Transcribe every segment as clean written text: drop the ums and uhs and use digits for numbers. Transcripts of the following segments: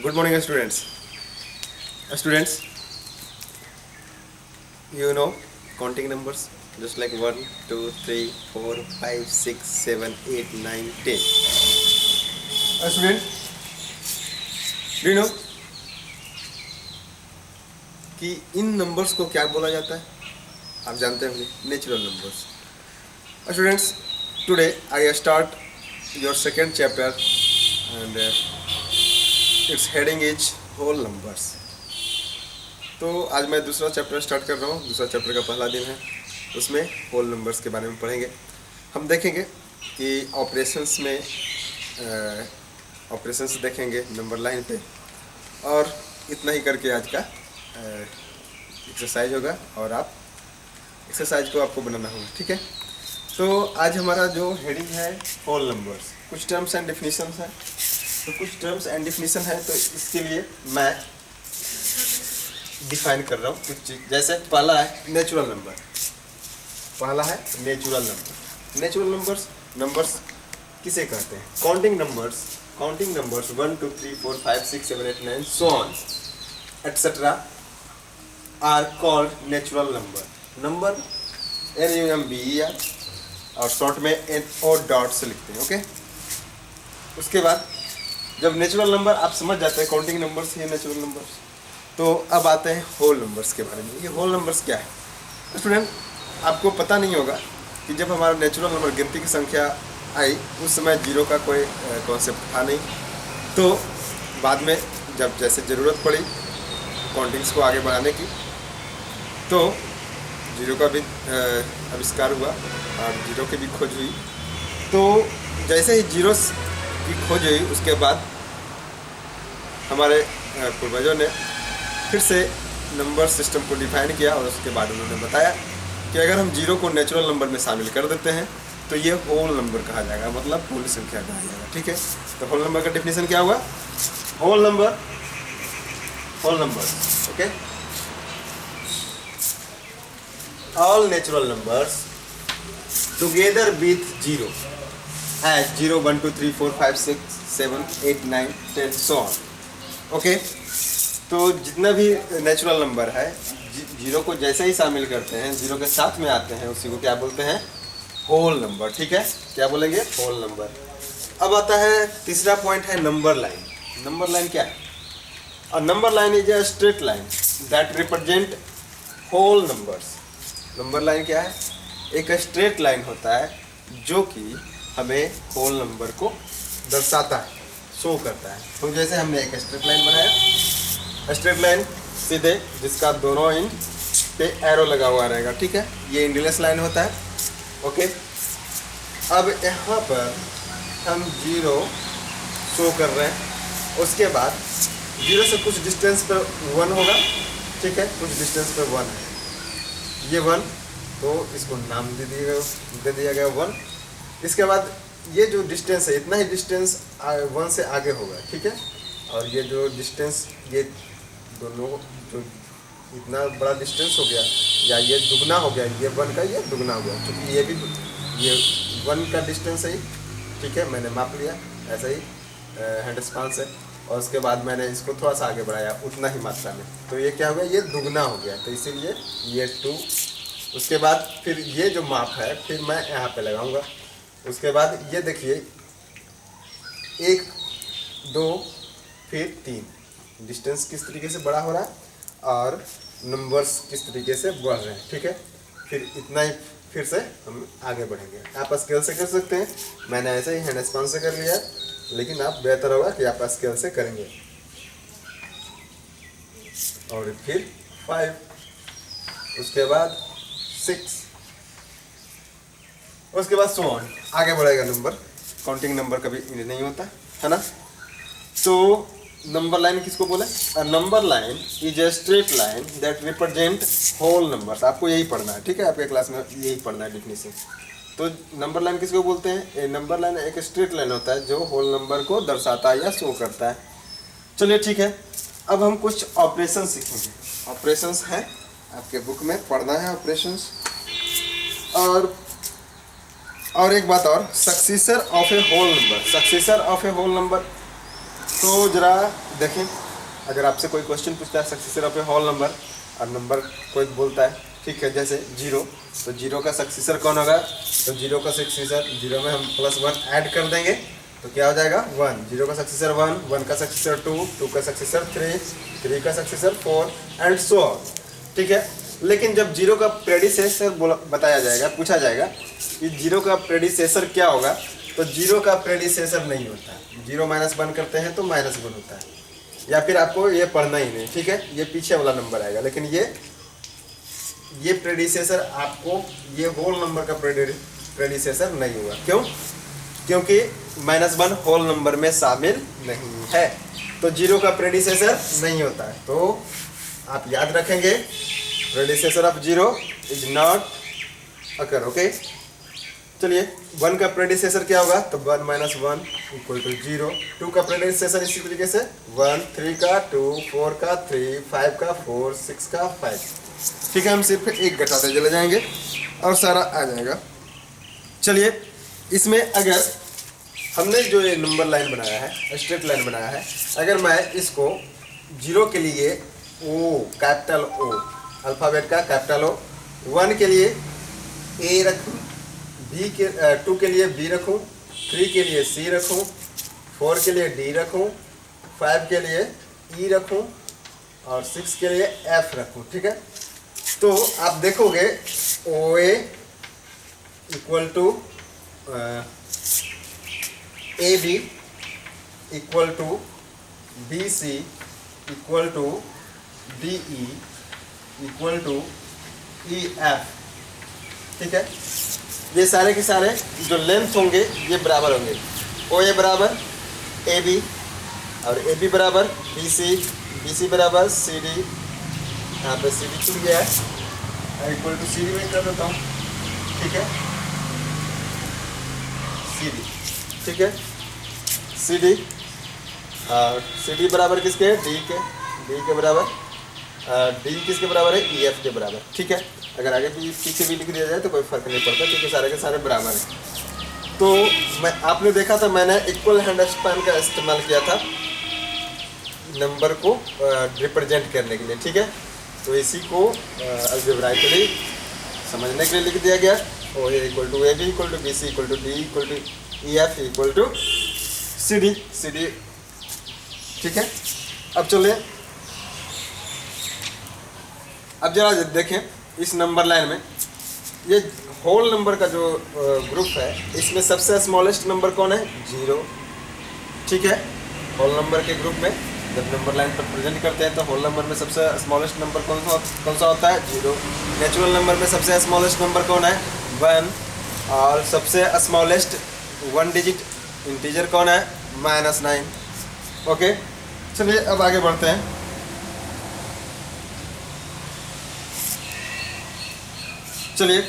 Good morning, students. Students, you know counting numbers just like 1, 2, 3, 4, 5, 6, 7, 8, 9, 10. Student, do you know कि इन numbers को क्या बोला जाता है? आप जानते होंगे, natural numbers. Students, today I start your second chapter and its heading is whole numbers. तो आज मैं दूसरा चैप्टर स्टार्ट कर रहा हूँ. दूसरा चैप्टर का पहला दिन है, उसमें होल नंबर्स के बारे में पढ़ेंगे. हम देखेंगे कि ऑपरेशंस देखेंगे नंबर लाइन पे, और इतना ही करके आज का एक्सरसाइज होगा और आप एक्सरसाइज को आपको बनाना होगा. ठीक है, तो आज हमारा जो हेडिंग है होल नंबर्स. कुछ टर्म्स एंड डेफिनेशन है, तो कुछ टर्म्स एंड डेफिनेशन है, तो इसके लिए मैं डिफाइन कर रहा हूँ कुछ चीज़. जैसे पहला है नेचुरल नंबर. पहला है नेचुरल नंबर. नेचुरल नंबर्स किसे कहते हैं? Counting numbers 1 2 3 4 5 6 7 8 9 so on etc are called natural number. Number NUMBER और शॉर्ट में NO डॉट से लिखते हैं. ओके, उसके बाद जब नेचुरल नंबर आप समझ जाते हैं, काउंटिंग नंबर्स ये नेचुरल नंबर्स, तो अब आते हैं होल नंबर्स के बारे में. ये होल नंबर्स क्या है? स्टूडेंट, आपको पता नहीं होगा कि जब हमारा नेचुरल नंबर गिनती की संख्या आई, उस समय जीरो का कोई कॉन्सेप्ट था नहीं. तो बाद में जब जैसे ज़रूरत पड़ी काउंटिंग्स को आगे बढ़ाने की, तो जीरो का भी आविष्कार हुआ और जीरो की भी खोज हुई. तो जैसे ही जीरो की खोज हुई, उसके बाद हमारे पूर्वजों ने फिर से नंबर सिस्टम को डिफाइन किया, और उसके बाद उन्होंने बताया कि अगर हम जीरो को नेचुरल नंबर में शामिल कर देते हैं तो ये होल नंबर कहा जाएगा, मतलब पूर्ण संख्या कहा जाएगा. ठीक है, तो होल नंबर का डेफिनेशन क्या हुआ? Whole number okay, all natural numbers together with zero as 0 1 2 3 4 5 6 7 8 9 10 so on. Okay, तो जितना भी नेचुरल नंबर है, जीरो को जैसे ही शामिल करते हैं, जीरो के साथ में आते हैं, उसी को क्या बोलते हैं? Whole number. ठीक है, क्या बोलेंगे? Whole number. अब आता है तीसरा पॉइंट है नंबर लाइन. नंबर लाइन क्या है? A number line is a straight line that represent whole numbers. Number line क्या है? एक स्ट्रेट लाइन होता है जो कि हमें होल नंबर को दर्शाता है, शो करता है. तो जैसे हमने एक स्ट्रेट लाइन बनाया, स्ट्रेट लाइन सीधे, जिसका दोनों एंड पे एरो लगा हुआ रहेगा. ठीक है, ये एंडलेस लाइन होता है. ओके, अब यहाँ पर हम जीरो शो कर रहे हैं, उसके बाद जीरो से कुछ डिस्टेंस पर 1 होगा. ठीक है, कुछ डिस्टेंस पर 1 है, ये 1, तो इसको नाम दे दिया गया 1. इसके बाद ये जो डिस्टेंस है, इतना ही डिस्टेंस 1 से आगे होगा. ठीक है, और ये जो डिस्टेंस, ये दोनों जो इतना बड़ा डिस्टेंस हो गया, या ये दुगना हो गया, ये 1 का ये दुगना हो गया, क्योंकि ये 1 का डिस्टेंस है. ठीक है, मैंने माप लिया ऐसा ही हैंड स्पान से, और उसके बाद मैंने इसको थोड़ा सा आगे बढ़ाया उतना ही मात्रा में, तो ये क्या हो गया? ये दुगना हो गया, तो इसीलिए ये 2. उसके बाद फिर ये जो माप है, फिर मैं यहाँ पे लगाऊंगा. उसके बाद ये देखिए 1 2 फिर 3, डिस्टेंस किस तरीके से बड़ा हो रहा है और नंबर्स किस तरीके से बढ़ रहे हैं. ठीक है, फिर इतना ही फिर से हम आगे बढ़ेंगे. आप स्केल से कर सकते हैं, मैंने ऐसे ही हैंड स्पान से कर लिया, लेकिन आप बेहतर होगा कि आप स्केल से करेंगे. और फिर 5, उसके बाद 6, उसके बाद सो ऑन, आगे बढ़ेगा नंबर. काउंटिंग नंबर कभी इन्हें नहीं होता है ना. तो नंबर लाइन किसको बोले? A number line is a straight line that represent whole numbers. आपको यही पढ़ना है. ठीक है, आपके क्लास में यही पढ़ना है डेफिनेशन. तो नंबर लाइन किसको बोलते हैं? नंबर लाइन एक स्ट्रेट लाइन होता है जो होल नंबर को दर्शाता है या शो करता है. चलिए ठीक है, अब हम कुछ ऑपरेशन सीखेंगे. ऑपरेशंस हैं आपके बुक में, पढ़ना है ऑपरेशंस. और एक बात और, successor of a whole number. Successor of a whole number, तो जरा देखें, अगर आपसे कोई क्वेश्चन पूछता है successor of a whole number और नंबर कोई बोलता है, ठीक है, जैसे जीरो, तो जीरो का सक्सेसर कौन होगा? तो जीरो का सक्सेसर, जीरो में हम +1 ऐड कर देंगे तो क्या हो जाएगा? 1। जीरो का सक्सेसर 1, 1 का सक्सेसर 2, 2 का सक्सेसर 3, 3 का सक्सेसर 4 एंड सो ऑन, ठीक है। लेकिन जब जीरो का प्रेडिसेसर बताया जाएगा, पूछा जाएगा कि जीरो का प्रेडिसेसर क्या होगा, तो जीरो का प्रेडिसेसर नहीं होता है। जीरो -1 करते हैं तो -1 होता है, या फिर आपको ये पढ़ना ही नहीं, ठीक है, ये पीछे वाला नंबर आएगा। लेकिन ये प्रेडिसेसर आपको, ये होल नंबर का प्रेडिसेसर नहीं होगा। क्यों? क्योंकि -1 होल नंबर में शामिल नहीं है, तो जीरो का प्रेडिसेसर नहीं होता है। तो आप याद रखेंगे, predecessor of zero is not occur, okay. चलिए, 1 का प्रेडिसेसर क्या होगा? तो 1 - 1 = 0। 2 का प्रेडिसेसर इसी तरीके से 1, 3 का 2, 4 का 3, 5 का 4, 6 का 5, ठीक है। हम सिर्फ एक घटाते चले जाएंगे और सारा आ जाएगा। चलिए, इसमें अगर हमने जो ये नंबर लाइन बनाया है, स्ट्रेट लाइन बनाया है, अगर मैं इसको जीरो के लिए ओ, कैपिटल ओ, अल्फ़ाबेट का कैपिटल ओ, 1 के लिए ए रखूँ, बी के 2 के लिए बी रखूँ, 3 के लिए सी रखूँ, 4 के लिए डी रखूँ, 5 के लिए ई रखूँ और 6 के लिए एफ रखूँ, ठीक है। तो आप देखोगे O A equal to A B equal to B C equal to D E equal to E F, ठीक है। ये सारे के सारे जो लेंथ होंगे ये बराबर होंगे। ओ ए बराबर ए बी और ए बी बराबर बी सी बराबर सी डी, यहाँ पे सी डी छूट गया है, इक्वल टू सी डी में कर देता हूँ, ठीक है, सी डी, ठीक है, सी डी और सी डी बराबर किसके? डी के बराबर, डी किसके बराबर है? ई एफ के बराबर, ठीक है। अगर आगे पीछे भी लिख दिया जाए तो कोई फर्क नहीं पड़ता, क्योंकि सारे के सारे बराबर हैं। तो आपने देखा था, मैंने इक्वल हैंड स्पैन का इस्तेमाल किया था नंबर को रिप्रेजेंट करने के लिए, ठीक है। तो इसी को अलजेब्राइकली समझने के लिए लिख दिया गया। O A equal to A B equal to B C equal to D equal to E F equal to C D, ठीक है। अब चले, अब जरा देखें इस नंबर लाइन में, ये होल नंबर का जो ग्रुप है, इसमें सबसे स्मॉलेस्ट नंबर कौन है? 0, ठीक है। होल नंबर के ग्रुप में जब नंबर लाइन पर प्रेजेंट करते हैं तो होल नंबर में सबसे स्मॉलेस्ट नंबर कौन सा होता है? 0। नेचुरल नंबर में सबसे स्मॉलेस्ट नंबर कौन है? 1। और सबसे स्मॉलेस्ट 1 डिजिट इंटीजर कौन है? -9, ओके। चलिए अब आगे बढ़ते हैं। चलिए,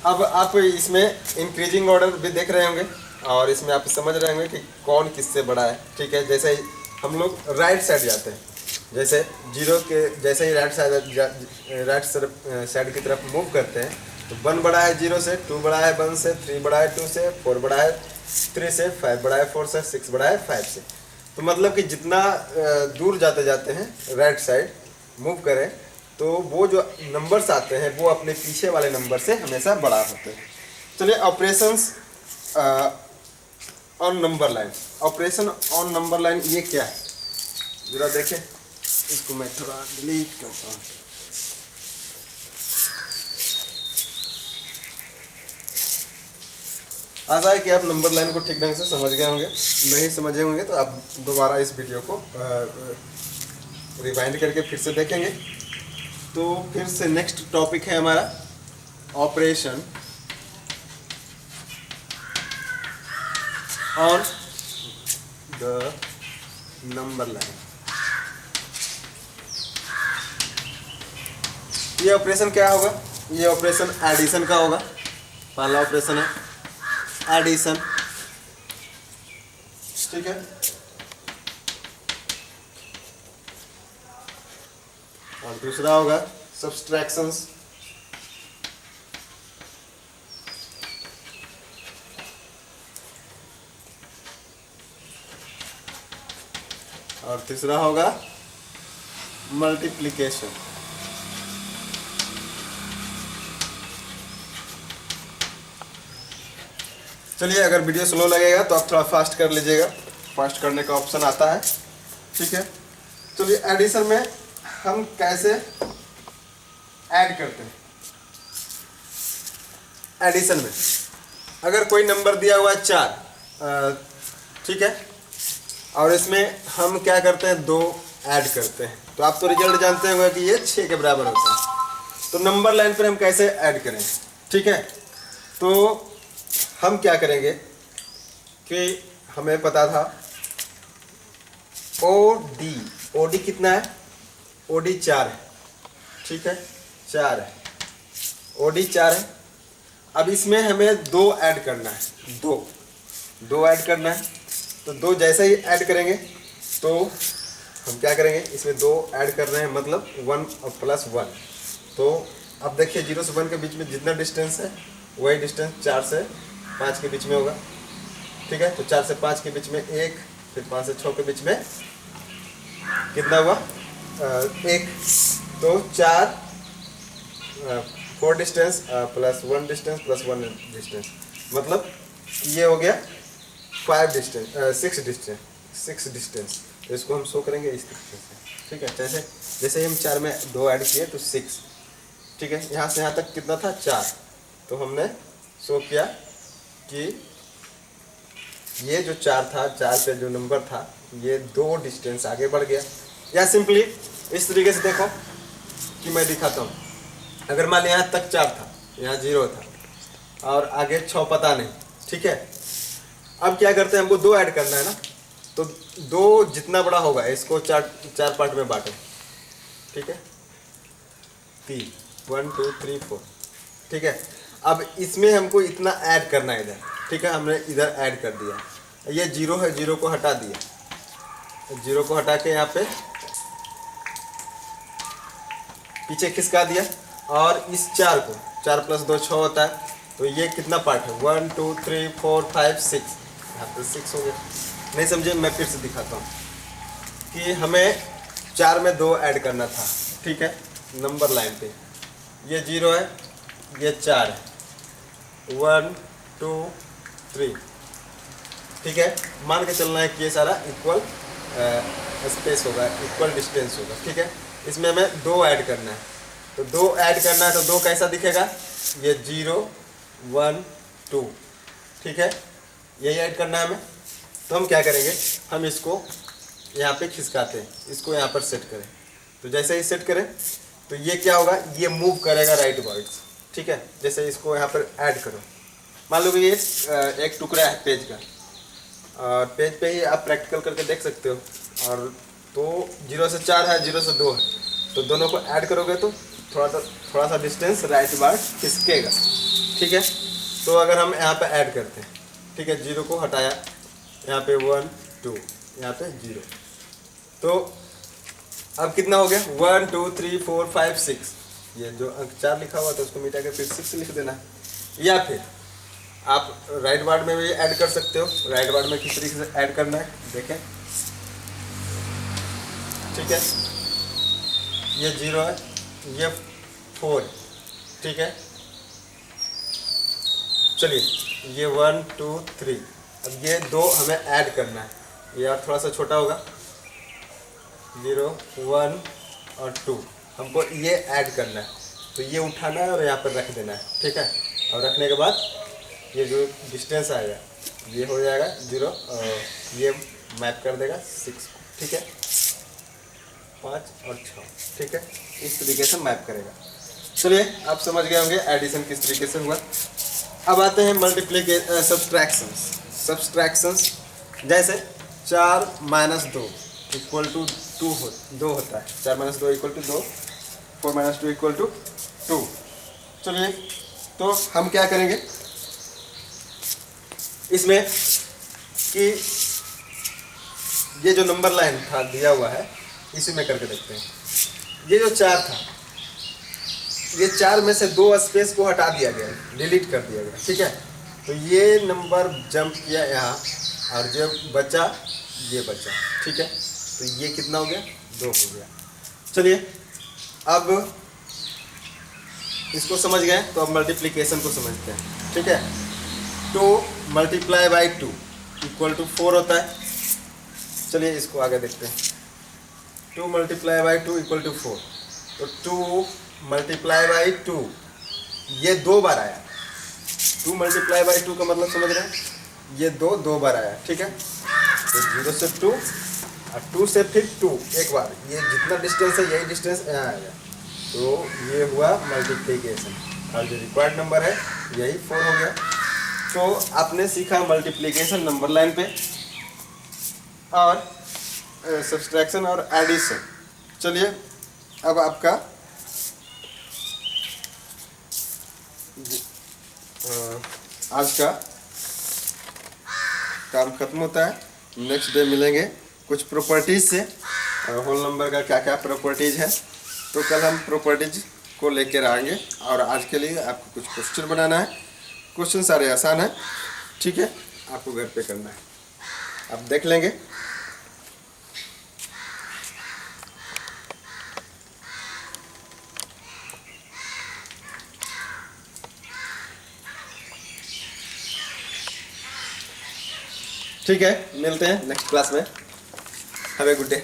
अब आप इसमें इंक्रीजिंग ऑर्डर भी देख रहे होंगे और इसमें आप समझ रहे होंगे कि कौन किससे बड़ा है, ठीक है। जैसे ही हम लोग राइट साइड जाते हैं, जैसे जीरो के जैसे ही राइट साइड की तरफ मूव करते हैं, तो 1 बड़ा है 0 से, 2 बड़ा है 1 से, 3 बड़ा है 2 से, 4 बड़ा है 3 से, 5 बड़ा है 4 से, 6 बड़ा है 5 से। तो मतलब कि जितना दूर जाते हैं राइट साइड मूव करें, तो वो जो नंबर्स आते हैं वो अपने पीछे वाले नंबर से हमेशा बड़ा होते हैं। चलिए, operations on number line. Operation on number line ये क्या है, जरा देखें। इसको मैं थोड़ा डिलीट करता हूँ। आशा है कि आप नंबर लाइन को ठीक ढंग से समझ गए होंगे। नहीं समझे होंगे तो आप दोबारा इस वीडियो को रिवाइंड करके फिर से देखेंगे। तो फिर से नेक्स्ट टॉपिक है हमारा operation on the number line. ये ऑपरेशन क्या होगा? ये ऑपरेशन एडिशन का होगा। पहला ऑपरेशन है एडिशन, ठीक है। और दूसरा होगा सब्सट्रैक्शंस, और और तीसरा होगा मल्टीप्लिकेशन। चलिए, अगर वीडियो स्लो लगेगा तो आप थोड़ा फास्ट कर लीजिएगा, फास्ट करने का ऑप्शन आता है, ठीक है। चलिए, एडिशन में हम कैसे ऐड करते हैं। एडिशन में अगर कोई नंबर दिया हुआ है 4, ठीक है, और इसमें हम क्या करते हैं 2 ऐड करते हैं, तो आप तो रिजल्ट जानते होंगे कि ये 6 के बराबर होता है। तो नंबर लाइन पर हम कैसे ऐड करें, ठीक है। तो हम क्या करेंगे कि हमें पता था ओडी कितना है, ओडी 4 है, ठीक है, 4 है, ओडी 4 है। अब इसमें हमें 2 ऐड करना है, 2 ऐड करना है। तो 2 जैसे ही ऐड करेंगे तो हम क्या करेंगे, इसमें 2 ऐड कर रहे हैं मतलब 1 और +1। तो अब देखिए 0 से 1 के बीच में जितना डिस्टेंस है वही डिस्टेंस 4 से 5 के बीच में होगा, ठीक है। तो 4 से 5 के बीच में 1, फिर 5 से 6 के बीच में कितना हुआ 1। तो 4 डिस्टेंस +1 डिस्टेंस +1 डिस्टेंस, मतलब ये हो गया 5 डिस्टेंस 6 डिस्टेंस। तो इसको हम शो करेंगे इस तरीके से, ठीक है। जैसे हम 4 में 2 ऐड किए तो 6, ठीक है। यहाँ से यहाँ तक कितना था 4, तो हमने शो किया कि ये जो 4 था, 4 पे जो नंबर था ये 2 डिस्टेंस आगे बढ़ गया। या सिंपली इस तरीके से देखो कि मैं दिखाता हूँ। अगर मान लिया यहाँ तक 4 था, यहाँ 0 था और आगे 6 पता नहीं, ठीक है। अब क्या करते हैं, हमको 2 ऐड करना है ना, तो 2 जितना बड़ा होगा इसको 4 पार्ट में बांटे, ठीक है। 3 1 2 3 4, ठीक है। अब इसमें हमको इतना ऐड करना है इधर, ठीक है। हमने इधर ऐड कर दिया, ये 0 है, 0 को हटा दिया, 0 को हटा के यहाँ पे पीछे खिसका दिया। और इस 4 को 4 + 2 6 होता है, तो ये कितना पार्ट है 1 2 3 4 5 6, यहाँ पे 6 हो गया। नहीं समझे, मैं फिर से दिखाता हूँ कि हमें 4 में 2 ऐड करना था, ठीक है। नंबर लाइन पे ये 0 है, ये 4 है, 1 2 3, ठीक है। मान के चलना है कि ये सारा इक्वल स्पेस होगा, इक्वल डिस्टेंस होगा, ठीक है। इसमें हमें 2 ऐड करना है, तो 2 ऐड करना है, तो 2 कैसा दिखेगा, ये 0 1 2, ठीक है। यही ऐड करना है हमें। तो हम क्या करेंगे, हम इसको यहाँ पे खिसकाते हैं, इसको यहाँ पर सेट करें। तो जैसे ही सेट करें तो ये क्या होगा, ये मूव करेगा राइट वर्ड्स, ठीक है। जैसे इसको यहाँ पर ऐड करो, मान लो कि ये एक टुकड़ा है पेज का, और पेज पे ही आप प्रैक्टिकल करके देख सकते हो। और तो 0 से 4 है, 0 से 2 है, तो दोनों को ऐड करोगे तो थोड़ा सा डिस्टेंस राइट वर्ड खिसकेगा, ठीक है। तो अगर हम यहाँ पे ऐड करते हैं, ठीक है, 0 को हटाया, यहाँ पे 1 2, यहाँ पे 0, तो अब कितना हो गया 1 2 3 4 5 6। ये जो अंक 4 लिखा हुआ था उसको मिटा के फिर 6 लिख देना। या फिर आप राइट वर्ड में भी ऐड कर सकते हो। राइट वर्ड में किस तरीके से ऐड करना है देखें, ठीक है। ये 0 है, ये 4 है, ठीक है। चलिए, ये 1 2 3, अब ये 2 हमें ऐड करना है, ये और थोड़ा सा छोटा होगा, 0 1 और 2, हमको ये ऐड करना है। तो ये उठाना है और यहाँ पर रख देना है, ठीक है। और रखने के बाद ये जो डिस्टेंस आएगा ये हो जाएगा 0, और ये मैप कर देगा 6, ठीक है, 5 और 6, ठीक है। इस तरीके से मैप करेगा। चलिए, आप समझ गए होंगे एडिशन किस तरीके से हुआ। अब आते हैं मल्टीप्लिकेशन, सब्सट्रैक्शंस। जैसे 4 - 2 = 2 होता है, 4 - 2 = 2, 4 - 2 = 2। चलिए, तो हम क्या करेंगे इसमें कि ये जो नंबर लाइन था दिया हुआ है इसी में करके देखते हैं। ये जो 4 था, ये 4 में से 2 स्पेस को हटा दिया गया, डिलीट कर दिया गया, ठीक है। तो ये नंबर जंप किया यहाँ, और जो बचा ये बचा, ठीक है। तो ये कितना हो गया, 2 हो गया। चलिए अब इसको समझ गए तो अब मल्टीप्लिकेशन को समझते हैं, ठीक है। 2 मल्टीप्लाई बाई 2 इक्वल टू 4 होता है। चलिए इसको आगे देखते हैं। 2 मल्टीप्लाई बाई 2 इक्वल टू 4, तो 2 मल्टीप्लाई बाई 2 ये 2 बार आया। 2 मल्टीप्लाई बाई 2 का मतलब समझ रहे हैं, ये 2 बार आया, ठीक है। तो 0 से 2 और 2 से फिर 2 एक बार, ये जितना डिस्टेंस है यही डिस्टेंस यहाँ आएगा, तो ये हुआ मल्टीप्लिकेशन। और जो रिक्वायर्ड नंबर है यही 4 हो गया। तो आपने सीखा मल्टीप्लिकेशन नंबर लाइन पे और सब्सट्रैक्शन और एडिशन। चलिए अब आपका आज का काम खत्म होता है। नेक्स्ट डे मिलेंगे कुछ प्रॉपर्टीज से, होल नंबर का क्या क्या प्रॉपर्टीज है, तो कल हम प्रॉपर्टीज को लेकर आएंगे। और आज के लिए आपको कुछ क्वेश्चन बनाना है। क्वेश्चन सारे आसान है, ठीक है, आपको घर पे करना है, आप देख लेंगे। ठीक है, मिलते हैं नेक्स्ट क्लास में। Have a good day.